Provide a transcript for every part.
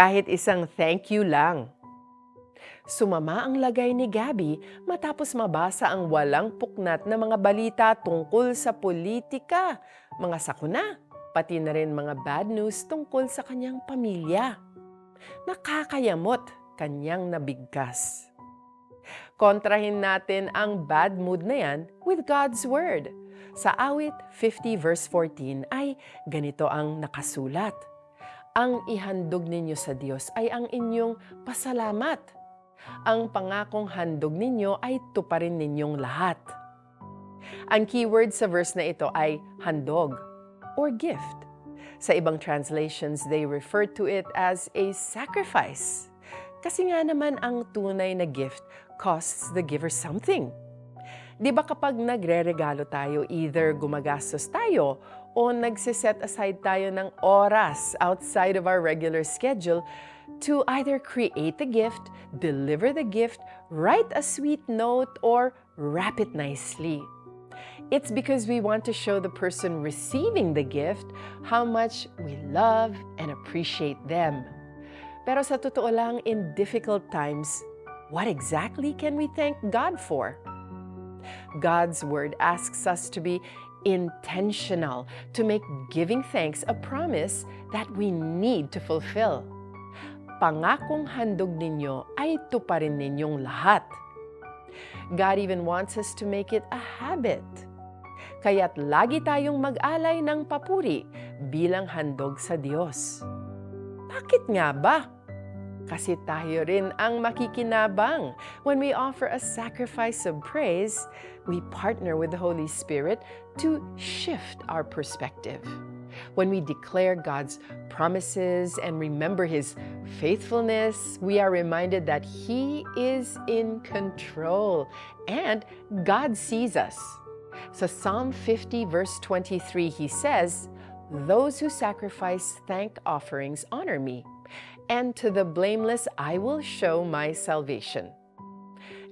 kahit isang thank you lang. Sumama ang lagay ni Gabby matapos mabasa ang walang puknat na mga balita tungkol sa politika, mga sakuna, pati na rin mga bad news tungkol sa kanyang pamilya. Nakakayamot, kanyang nabigkas. Kontrahin natin ang bad mood na yan with God's Word. Sa awit 50 verse 14 ay ganito ang nakasulat. Ang ihandog ninyo sa Diyos ay ang inyong pasalamat. Ang pangakong handog ninyo ay tuparin ninyong lahat. Ang keyword sa verse na ito ay handog or gift. Sa ibang translations, they refer to it as a sacrifice. Kasi nga naman ang tunay na gift costs the giver something. Di ba kapag nagre-regalo tayo, either gumagastos tayo o nagsiset aside tayo ng oras outside of our regular schedule to either create the gift, deliver the gift, write a sweet note, or wrap it nicely. It's because we want to show the person receiving the gift how much we love and appreciate them. Pero sa totoo lang, in difficult times, what exactly can we thank God for? God's Word asks us to be intentional, to make giving thanks a promise that we need to fulfill. Pangakong handog ninyo ay tuparin ninyong lahat. God even wants us to make it a habit. Kaya't lagi tayong mag-alay ng papuri bilang handog sa Diyos. Bakit nga ba? Kasi tayo rin ang makikinabang. When we offer a sacrifice of praise, we partner with the Holy Spirit to shift our perspective. When we declare God's promises and remember His faithfulness, we are reminded that He is in control and God sees us. Sa Psalm 50 verse 23, He says, "Those who sacrifice thank offerings honor me, and to the blameless I will show my salvation."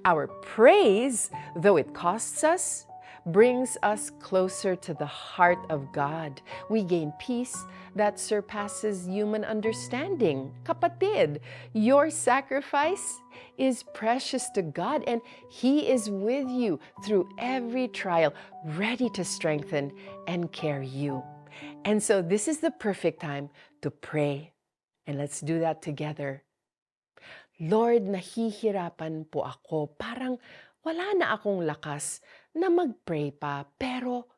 Our praise, though it costs us, brings us closer to the heart of God. We gain peace that surpasses human understanding. Kapatid, your sacrifice is precious to God and He is with you through every trial, ready to strengthen and carry you. And so this is the perfect time to pray. And let's do that together. Lord, nahihirapan po ako. Parang wala na akong lakas na mag-pray pa. Pero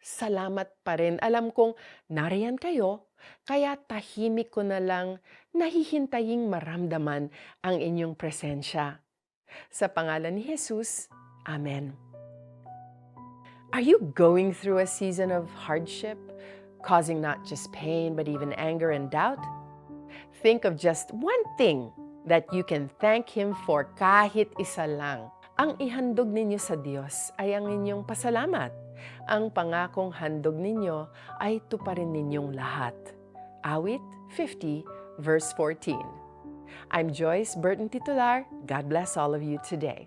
salamat pa rin. Alam kong nariyan kayo, kaya tahimik ko na lang nahihintaying maramdaman ang inyong presensya. Sa pangalan ni Jesus, Amen. Are you going through a season of hardship, causing not just pain but even anger and doubt? Think of just one thing that you can thank Him for kahit isa lang. Ang ihandog ninyo sa Diyos ay ang inyong pasalamat. Ang pangakong handog ninyo ay tuparin ninyong lahat. Awit 50 verse 14. I'm Joyce Burton Titular. God bless all of you today.